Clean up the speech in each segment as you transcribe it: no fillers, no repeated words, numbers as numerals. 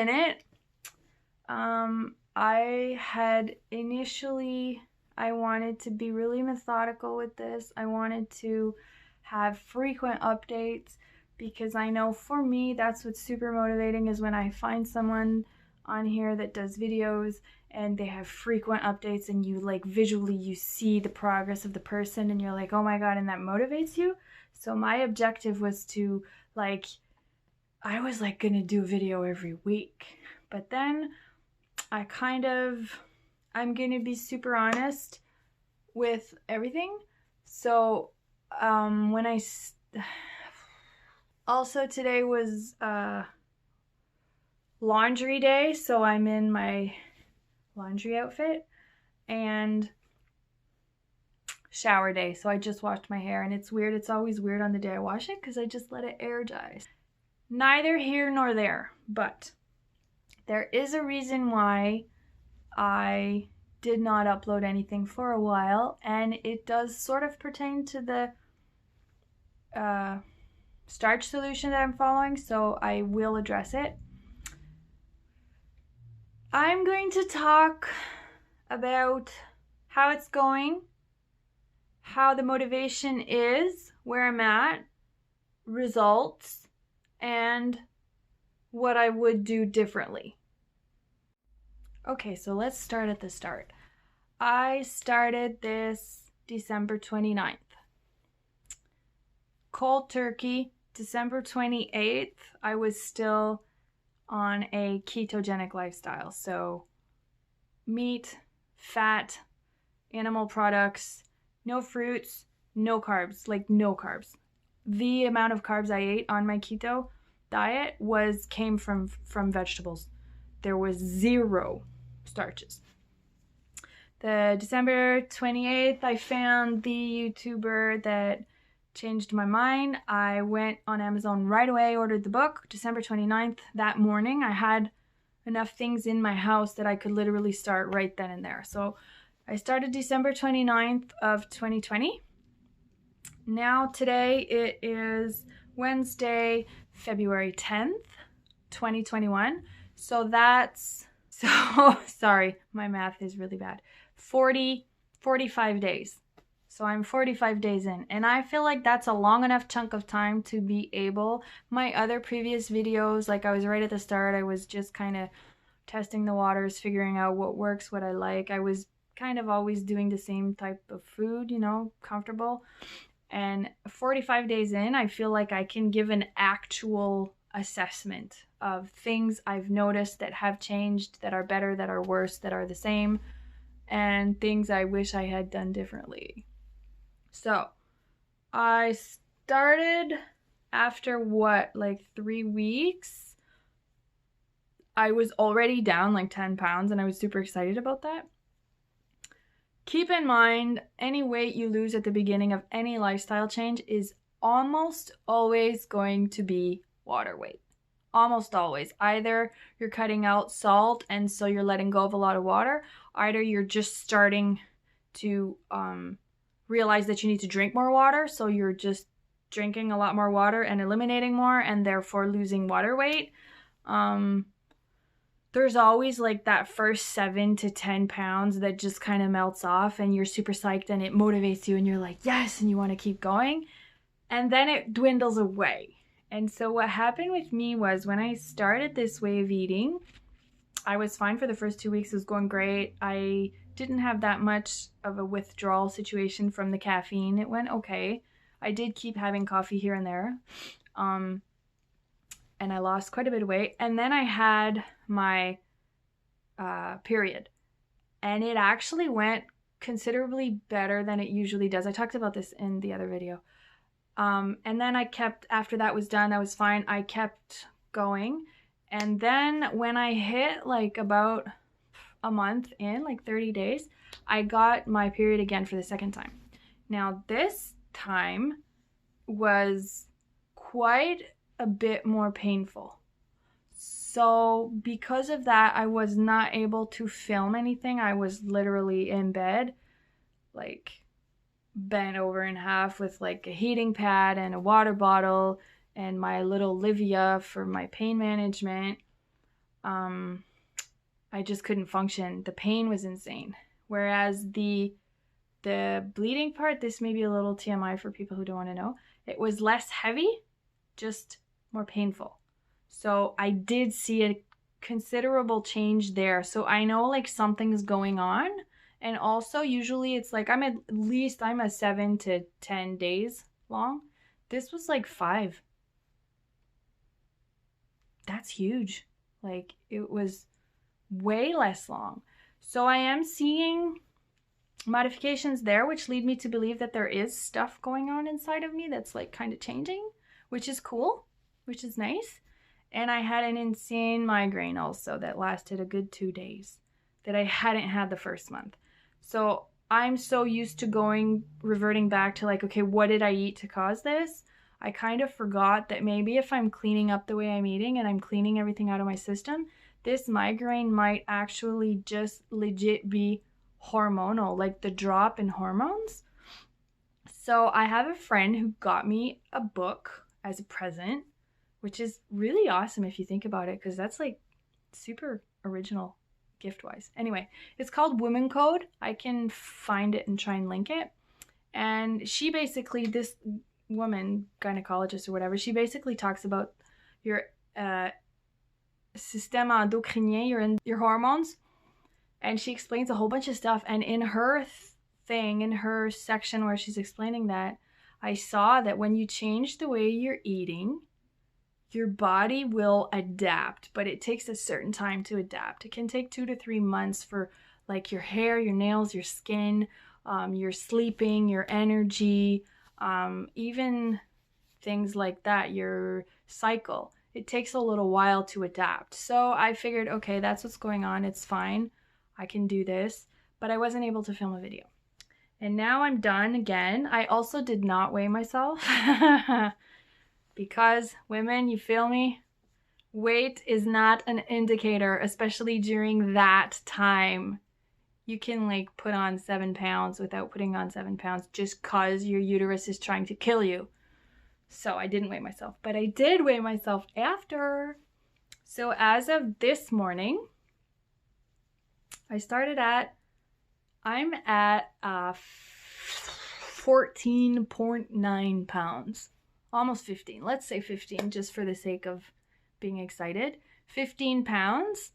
minute. I had initially, I wanted to be really methodical with this. I wanted to have frequent updates because I know for me that's what's super motivating is when I find someone on here that does videos and they have frequent updates and you like visually you see the progress of the person and you're like, oh my god, and that motivates you. So my objective was to like, I was like gonna do a video every week, but then I'm gonna be super honest with everything. So also today was laundry day, so I'm in my laundry outfit, and shower day, so I just washed my hair, and it's weird. It's always weird on the day I wash it because I just let it air dry. Neither here nor there, but there is a reason why I did not upload anything for a while, and it does sort of pertain to the starch solution that I'm following, so I will address it. I'm going to talk about how it's going, how the motivation is, where I'm at, results, and what I would do differently. Okay, so let's start at the start. I started this December 29th. Cold turkey, December 28th, I was still on a ketogenic lifestyle. So meat, fat, animal products, no fruits, no carbs, like no carbs. The amount of carbs I ate on my keto diet came from vegetables. There was 0 starches. The December 28th, I found the YouTuber that changed my mind. I went on Amazon right away, ordered the book. December 29th, that morning, I had enough things in my house that I could literally start right then and there. So I started December 29th of 2020. Now today it is Wednesday, February 10th, 2021. So sorry, my math is really bad. 45 days. So I'm 45 days in, and I feel like that's a long enough chunk of time to be able, my other previous videos, like I was right at the start, I was just kind of testing the waters, figuring out what works, what I like. I was kind of always doing the same type of food, you know, comfortable. And 45 days in, I feel like I can give an actual assessment of things I've noticed that have changed, that are better, that are worse, that are the same, and things I wish I had done differently. So I started after like 3 weeks. I was already down like 10 pounds and I was super excited about that. Keep in mind, any weight you lose at the beginning of any lifestyle change is almost always going to be water weight. Almost always. Either you're cutting out salt and so you're letting go of a lot of water, either you're just starting to realize that you need to drink more water, so you're just drinking a lot more water and eliminating more and therefore losing water weight. There's always like that first 7 to 10 pounds that just kind of melts off and you're super psyched and it motivates you and you're like, yes, and you want to keep going. And then it dwindles away. And so what happened with me was when I started this way of eating, I was fine for the first 2 weeks. It was going great. I didn't have that much of a withdrawal situation from the caffeine. It went okay. I did keep having coffee here and there. And I lost quite a bit of weight. And then I had my period. And it actually went considerably better than it usually does. I talked about this in the other video. And then after that was done, I was fine. I kept going. And then when I hit like about a month in, like 30 days, I got my period again for the second time. Now this time was quite a bit more painful. So because of that, I was not able to film anything. I was literally in bed, like bent over in half with like a heating pad and a water bottle and my little Livia for my pain management. I just couldn't function. The pain was insane. Whereas the bleeding part, this may be a little TMI for people who don't want to know, it was less heavy, just more painful. So I did see a considerable change there. So I know like something's going on. And also usually it's like I'm a 7 to 10 days long. This was like 5. That's huge. Like it was way less long. So I am seeing modifications there, which lead me to believe that there is stuff going on inside of me that's like kind of changing, which is cool, which is nice. And I had an insane migraine also that lasted a good 2 days that I hadn't had the first month. So I'm so used to reverting back to like, okay, what did I eat to cause this? I kind of forgot that maybe if I'm cleaning up the way I'm eating and I'm cleaning everything out of my system, this migraine might actually just legit be hormonal, like the drop in hormones. So I have a friend who got me a book as a present, which is really awesome if you think about it, because that's like super original gift-wise. Anyway, it's called Woman Code. I can find it and try and link it. And she basically, this woman, gynecologist or whatever, she basically talks about your système endocrinien, your hormones. And she explains a whole bunch of stuff. And in her in her section where she's explaining that, I saw that when you change the way you're eating, your body will adapt, but it takes a certain time to adapt. It can take 2 to 3 months for like your hair, your nails, your skin, your sleeping, your energy, even things like that, your cycle. It takes a little while to adapt. So I figured, okay, that's what's going on. It's fine. I can do this. But I wasn't able to film a video. And now I'm done again. I also did not weigh myself. Because women, you feel me? Weight is not an indicator, especially during that time. You can like put on 7 pounds without putting on 7 pounds just because your uterus is trying to kill you. So I didn't weigh myself, but I did weigh myself after. So as of this morning, I'm at 14.9 pounds. Almost 15. Let's say 15 just for the sake of being excited. 15 pounds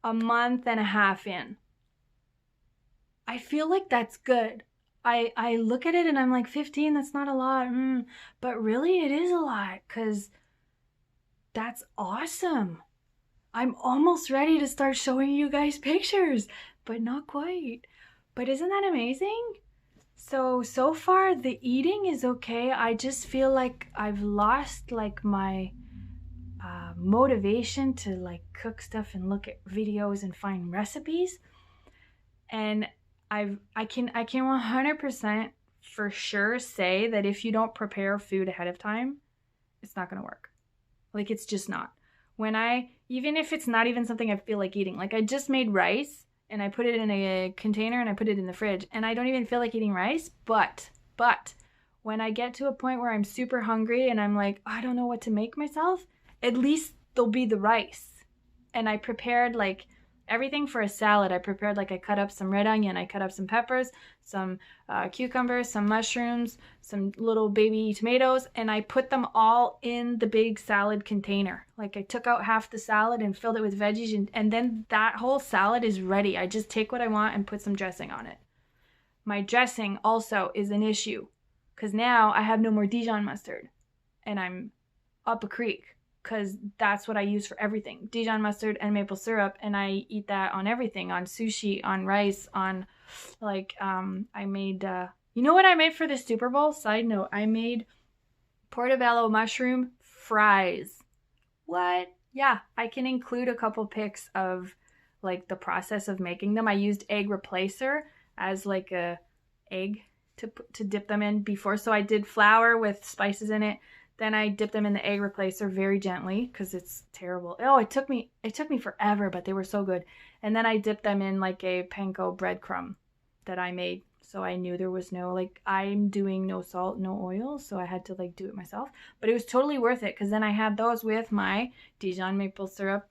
a month and a half in. I feel like that's good. I look at it and I'm like, 15, that's not a lot. But really it is a lot because that's awesome. I'm almost ready to start showing you guys pictures, but not quite. But isn't that amazing? So far the eating is okay. I just feel like I've lost like my motivation to like cook stuff and look at videos and find recipes. And I can 100% for sure say that if you don't prepare food ahead of time, it's not gonna work. Like it's just not. Even if it's not even something I feel like eating, like I just made rice and I put it in a container and I put it in the fridge and I don't even feel like eating rice, but when I get to a point where I'm super hungry and I'm like, I don't know what to make myself, at least there'll be the rice. And I prepared like everything for a salad. I cut up some red onion, I cut up some peppers, some cucumbers, some mushrooms, some little baby tomatoes, and I put them all in the big salad container. Like I took out half the salad and filled it with veggies, and then that whole salad is ready. I just take what I want and put some dressing on it. My dressing also is an issue because now I have no more Dijon mustard and I'm up a creek. Because that's what I use for everything. Dijon mustard and maple syrup. And I eat that on everything. On sushi, on rice, on like, I made, you know what I made for the Super Bowl? Side note, I made portobello mushroom fries. What? Yeah, I can include a couple pics of like the process of making them. I used egg replacer as like a egg to dip them in before. So I did flour with spices in it. Then I dipped them in the egg replacer very gently because it's terrible. Oh, it took me forever, but they were so good. And then I dipped them in like a panko breadcrumb that I made. So I knew there was no, like, I'm doing no salt, no oil. So I had to like do it myself. But it was totally worth it because then I had those with my Dijon maple syrup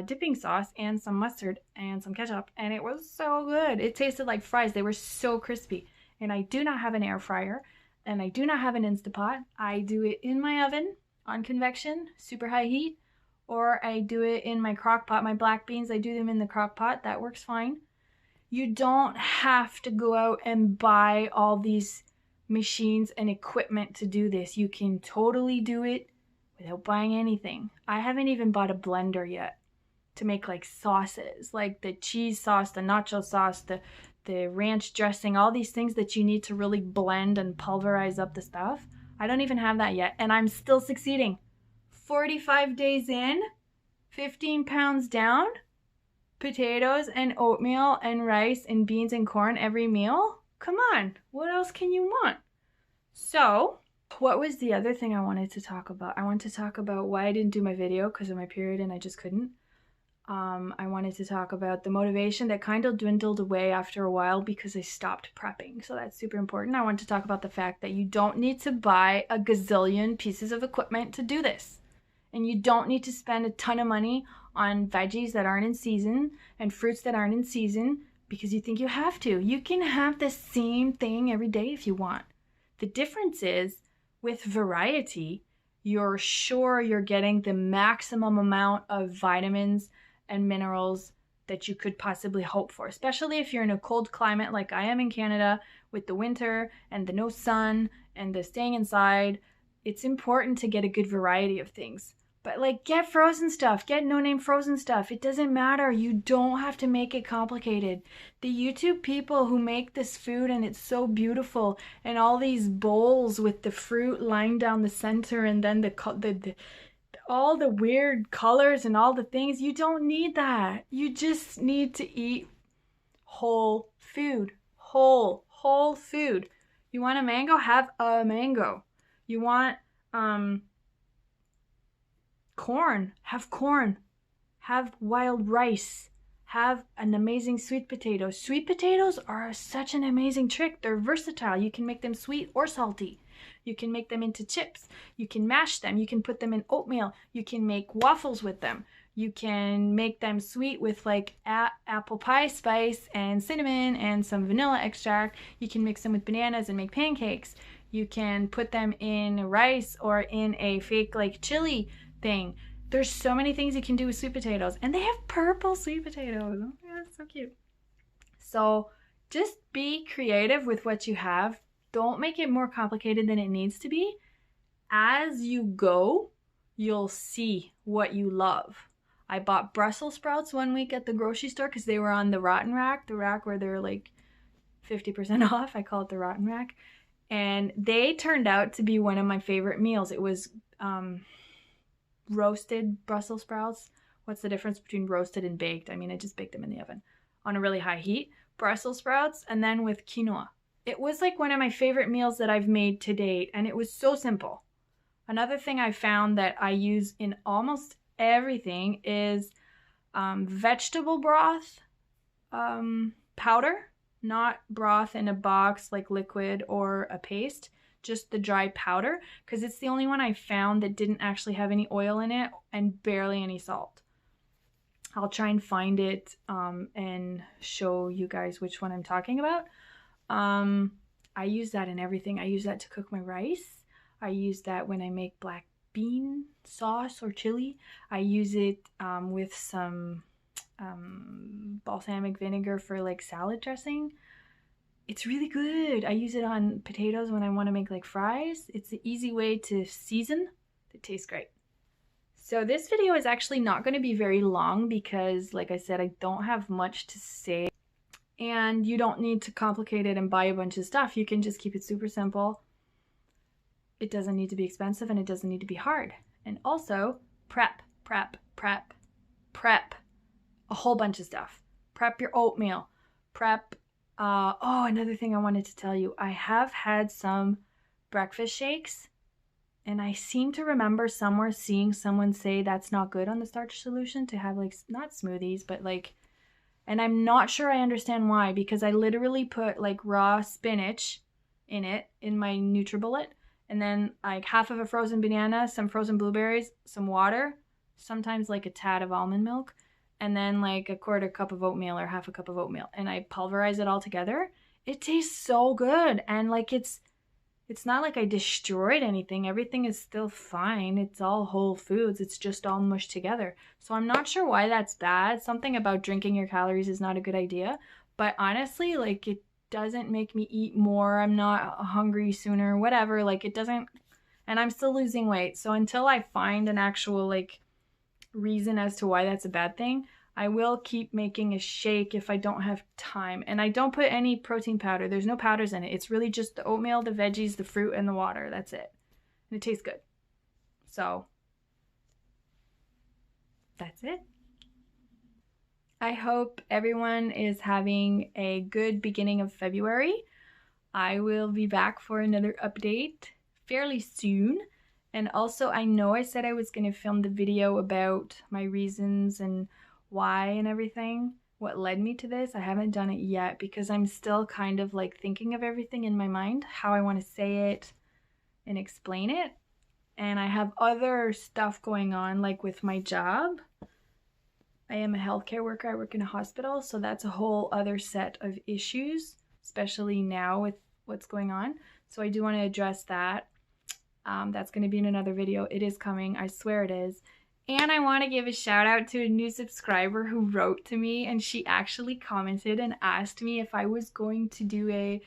dipping sauce and some mustard and some ketchup, and it was so good. It tasted like fries. They were so crispy. And I do not have an air fryer, and I do not have an Instapot. I do it in my oven on convection, super high heat, or I do it in my crock pot. My black beans, I do them in the crock pot. That works fine. You don't have to go out and buy all these machines and equipment to do this. You can totally do it without buying anything. I haven't even bought a blender yet to make like sauces, like the cheese sauce, the nacho sauce, the ranch dressing, all these things that you need to really blend and pulverize up the stuff. I don't even have that yet, and I'm still succeeding. 45 days in, 15 pounds down, potatoes and oatmeal and rice and beans and corn every meal. Come on, what else can you want? So, what was the other thing I wanted to talk about? I wanted to talk about why I didn't do my video because of my period and I just couldn't. I wanted to talk about the motivation that kind of dwindled away after a while because I stopped prepping. So that's super important. I want to talk about the fact that you don't need to buy a gazillion pieces of equipment to do this. And you don't need to spend a ton of money on veggies that aren't in season and fruits that aren't in season because you think you have to. You can have the same thing every day if you want. The difference is with variety, you're sure you're getting the maximum amount of vitamins and minerals that you could possibly hope for, especially if you're in a cold climate like I am in Canada with the winter and the no sun and the staying inside. It's important to get a good variety of things. But like, get frozen stuff, get no-name frozen stuff. It doesn't matter. You don't have to make it complicated. The YouTube people who make this food and it's so beautiful and all these bowls with the fruit lined down the center and then all the weird colors and all the things, you don't need that. You just need to eat whole food. Whole food. You want a mango? Have a mango. You want corn? Have corn. Have wild rice. Have an amazing sweet potato. Sweet potatoes are such an amazing trick. They're versatile. You can make them sweet or salty. You can make them into chips. You can mash them. You can put them in oatmeal. You can make waffles with them. You can make them sweet with like apple pie spice and cinnamon and some vanilla extract. You can mix them with bananas and make pancakes. You can put them in rice or in a fake like chili thing. There's so many things you can do with sweet potatoes. And they have purple sweet potatoes. Oh my God, that's so cute. So just be creative with what you have. Don't make it more complicated than it needs to be. As you go, you'll see what you love. I bought Brussels sprouts one week at the grocery store because they were on the rotten rack, the rack where they're like 50% off. I call it the rotten rack. And they turned out to be one of my favorite meals. It was roasted Brussels sprouts. What's the difference between roasted and baked? I mean, I just baked them in the oven on a really high heat. Brussels sprouts and then with quinoa. It was like one of my favorite meals that I've made to date, and it was so simple. Another thing I found that I use in almost everything is vegetable broth powder, not broth in a box like liquid or a paste, just the dry powder, because it's the only one I found that didn't actually have any oil in it and barely any salt. I'll try and find it and show you guys which one I'm talking about. I use that in everything. I use that to cook my rice. I use that when I make black bean sauce or chili. I use it with some balsamic vinegar for like salad dressing. It's really good. I use it on potatoes when I want to make like fries. It's the easy way to season. It tastes great. So this video is actually not going to be very long because, like I said, I don't have much to say. And you don't need to complicate it and buy a bunch of stuff. You can just keep it super simple. It doesn't need to be expensive and it doesn't need to be hard. And also, prep. A whole bunch of stuff. Prep your oatmeal. Prep, another thing I wanted to tell you. I have had some breakfast shakes and I seem to remember somewhere seeing someone say that's not good on the starch solution to have like, not smoothies, but like, and I'm not sure I understand why, because I literally put like raw spinach in it, in my NutriBullet, and then like half of a frozen banana, some frozen blueberries, some water, sometimes like a tad of almond milk, and then like a quarter cup of oatmeal or half a cup of oatmeal, and I pulverize it all together. It tastes so good, and like it's not like I destroyed anything. Everything is still fine. It's all whole foods. It's just all mushed together. So I'm not sure why that's bad. Something about drinking your calories is not a good idea. But honestly, like it doesn't make me eat more. I'm not hungry sooner, whatever. Like it doesn't, and I'm still losing weight. So until I find an actual like reason as to why that's a bad thing, I will keep making a shake if I don't have time. And I don't put any protein powder. There's no powders in it. It's really just the oatmeal, the veggies, the fruit, and the water. That's it. And it tastes good. So that's it. I hope everyone is having a good beginning of February. I will be back for another update fairly soon. And also, I know I said I was going to film the video about my reasons and why and everything, what led me to this. I haven't done it yet because I'm still kind of like thinking of everything in my mind, how I want to say it and explain it. And I have other stuff going on, like with my job. I am a healthcare worker. I work in a hospital, so that's a whole other set of issues, especially now with what's going on. So I do want to address that. That's going to be in another video. It is coming. I swear it is. And I want to give a shout out to a new subscriber who wrote to me, and she actually commented and asked me if I was going to do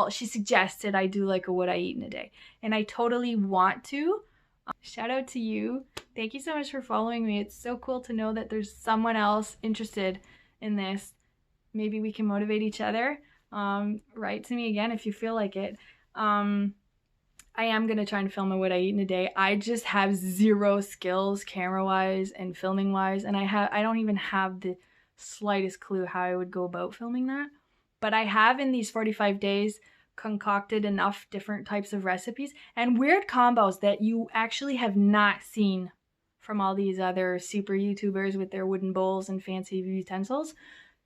she suggested I do like a what I eat in a day. And I totally want to. Shout out to you. Thank you so much for following me. It's so cool to know that there's someone else interested in this. Maybe we can motivate each other. Write to me again if you feel like it. I am going to try and film a what I eat in a day. I just have zero skills camera-wise and filming-wise, and I don't even have the slightest clue how I would go about filming that. But I have in these 45 days concocted enough different types of recipes and weird combos that you actually have not seen from all these other super YouTubers with their wooden bowls and fancy utensils.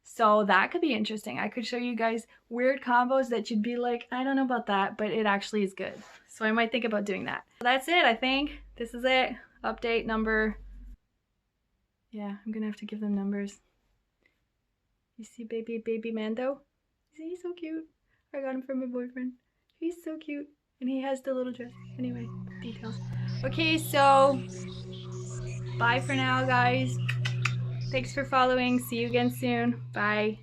So that could be interesting. I could show you guys weird combos that you'd be like, I don't know about that, but it actually is good. So I might think about doing that. That's it, I think. This is it. Update number. Yeah, I'm gonna have to give them numbers. You see baby Mando? He's so cute. I got him from my boyfriend. He's so cute. And he has the little dress. Anyway, details. Okay, so bye for now, guys. Thanks for following. See you again soon. Bye.